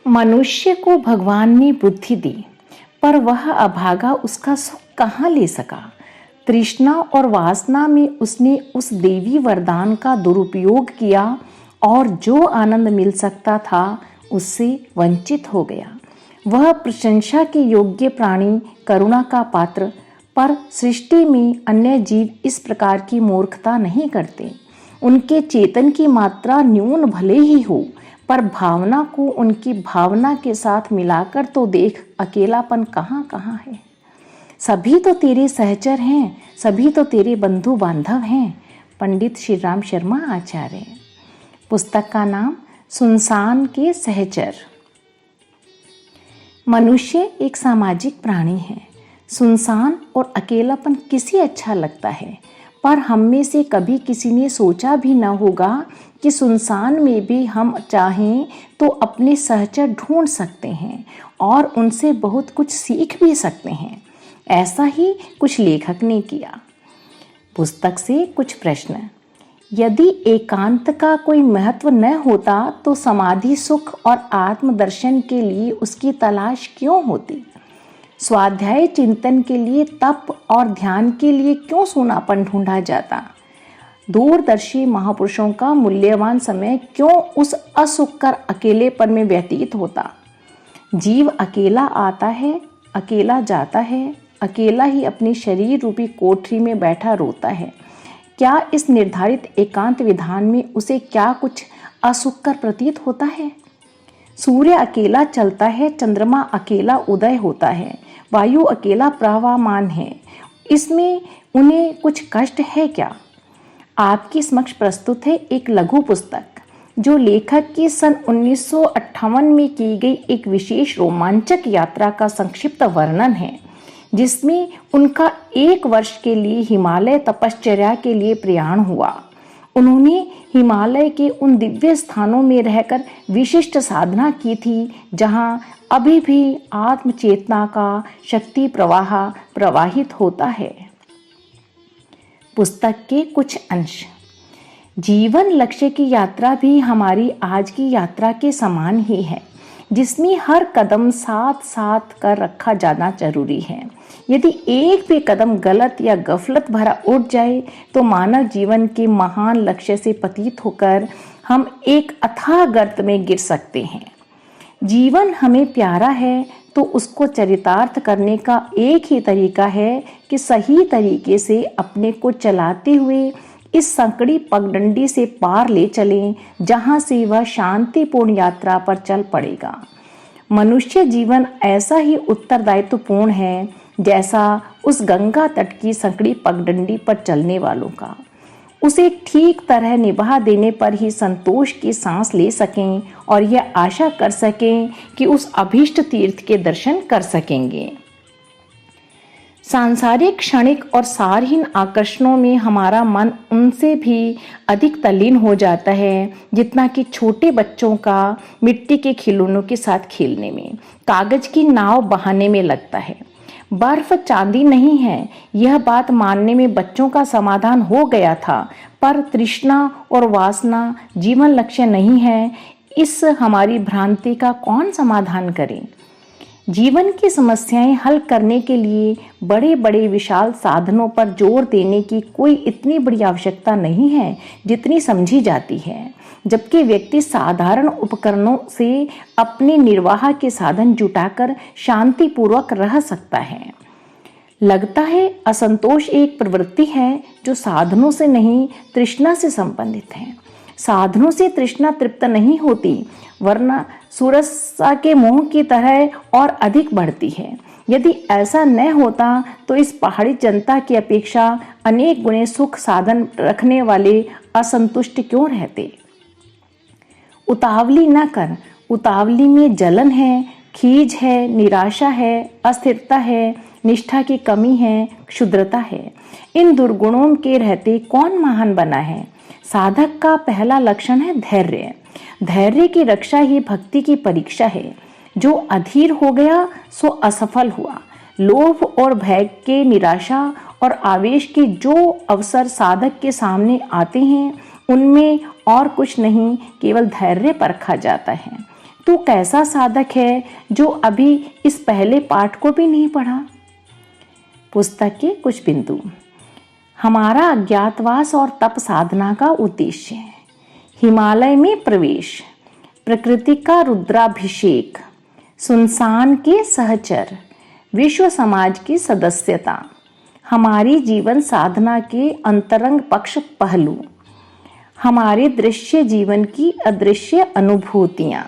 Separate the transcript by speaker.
Speaker 1: मनुष्य को भगवान ने बुद्धि दी, पर वह अभागा उसका सुख कहाँ ले सका। तृष्णा और वासना में उसने उस देवी वरदान का दुरुपयोग किया और जो आनंद मिल सकता था उससे वंचित हो गया। वह प्रशंसा के योग्य प्राणी, करुणा का पात्र, पर सृष्टि में अन्य जीव इस प्रकार की मूर्खता नहीं करते। उनके चेतन की मात्रा न्यून भले ही हो, पर भावना को उनकी भावना के साथ मिलाकर तो देख, अकेलापन कहाँ कहाँ है। सभी तो तेरे सहचर हैं, सभी तो तेरे बंधु बांधव हैं। पंडित श्री राम शर्मा आचार्य। पुस्तक का नाम सुनसान के सहचर। मनुष्य एक सामाजिक प्राणी है। सुनसान और अकेलापन किसे अच्छा लगता है, पर हम में से कभी किसी ने सोचा भी न होगा कि सुनसान में भी हम चाहें तो अपने सहचर ढूंढ सकते हैं और उनसे बहुत कुछ सीख भी सकते हैं। ऐसा ही कुछ लेखक ने किया। पुस्तक से कुछ प्रश्न। यदि एकांत का कोई महत्व न होता तो समाधि सुख और आत्मदर्शन के लिए उसकी तलाश क्यों होती। स्वाध्याय चिंतन के लिए, तप और ध्यान के लिए क्यों सूनापन ढूंढा जाता। दूरदर्शी महापुरुषों का मूल्यवान समय क्यों उस असुखकर अकेलेपन में व्यतीत होता। जीव अकेला आता है, अकेला जाता है, अकेला ही अपनी शरीर रूपी कोठरी में बैठा रोता है। क्या इस निर्धारित एकांत विधान में उसे क्या कुछ असुखकर प्रतीत होता है। सूर्य अकेला चलता है, चंद्रमा अकेला उदय होता है, वायु अकेला प्रवाहमान है। इसमें उन्हें कुछ कष्ट है क्या। आपके समक्ष प्रस्तुत है एक लघु पुस्तक जो लेखक की सन 1958 में की गई एक विशेष रोमांचक यात्रा का संक्षिप्त वर्णन है, जिसमें उनका 1 वर्ष के लिए हिमालय तपश्चर्या के लिए प्रयाण हुआ। उन्होंने हिमालय के उन दिव्य स्थानों में रहकर विशिष्ट साधना की थी जहां अभी भी आत्म चेतना का शक्ति प्रवाह प्रवाहित होता है। पुस्तक के कुछ अंश। जीवन लक्ष्य की यात्रा भी हमारी आज की यात्रा के समान ही है, जिसमें हर कदम साथ साथ कर रखा जाना जरूरी है। यदि एक भी कदम गलत या गफलत भरा उठ जाए तो मानव जीवन के महान लक्ष्य से पतित होकर हम एक अथाह गर्त में गिर सकते हैं। जीवन हमें प्यारा है तो उसको चरितार्थ करने का एक ही तरीका है कि सही तरीके से अपने को चलाते हुए इस संकड़ी पगडंडी से पार ले चलें, जहां से वह शांतिपूर्ण यात्रा पर चल पड़ेगा। मनुष्य जीवन ऐसा ही उत्तरदायित्वपूर्ण है जैसा उस गंगा तट की संकड़ी पगडंडी पर चलने वालों का। उसे ठीक तरह निभा देने पर ही संतोष की सांस ले सकें और यह आशा कर सकें कि उस अभीष्ट तीर्थ के दर्शन कर सकेंगे। सांसारिक, क्षणिक और सारहीन आकर्षणों में हमारा मन उनसे भी अधिक तल्लीन हो जाता है जितना कि छोटे बच्चों का मिट्टी के खिलौनों के साथ खेलने में, कागज की नाव बहाने में लगता है। बर्फ चांदी नहीं है, यह बात मानने में बच्चों का समाधान हो गया था, पर तृष्णा और वासना जीवन लक्ष्य नहीं है, इस हमारी भ्रांति का कौन समाधान करे। जीवन की समस्याएं हल करने के लिए बड़े बड़े विशाल साधनों पर जोर देने की कोई इतनी बड़ी आवश्यकता नहीं है जितनी समझी जाती है, जबकि व्यक्ति साधारण उपकरणों से अपने निर्वाह के साधन जुटाकर शांतिपूर्वक रह सकता है। लगता है असंतोष एक प्रवृत्ति है जो साधनों से नहीं, तृष्णा से संबंधित है। साधनों से तृष्णा तृप्त नहीं होती, वरना सुरसा के मोह की तरह और अधिक बढ़ती है। यदि ऐसा न होता तो इस पहाड़ी जनता की अपेक्षा अनेक गुणे सुख साधन रखने वाले असंतुष्ट क्यों रहते। उतावली न कर, उतावली में जलन है, खीज है, निराशा है, अस्थिरता है, निष्ठा की कमी है, क्षुद्रता है। इन दुर्गुणों के रहते कौन महान बना है। साधक का पहला लक्षण है धैर्य। धैर्य की रक्षा ही भक्ति की परीक्षा है। जो अधीर हो गया सो असफल हुआ। लोभ और भय के, निराशा और आवेश के जो अवसर साधक के सामने आते हैं, उनमें और कुछ नहीं, केवल धैर्य परखा जाता है। तू कैसा साधक है जो अभी इस पहले पाठ को भी नहीं पढ़ा। पुस्तक के कुछ बिंदु। हमारा अज्ञातवास और तप साधना का उद्देश्य है हिमालय में प्रवेश, प्रकृति का रुद्राभिषेक, सुनसान के सहचर, विश्व समाज की सदस्यता, हमारी जीवन साधना के अंतरंग पक्ष पहलू, हमारे दृश्य जीवन की अदृश्य अनुभूतियाँ।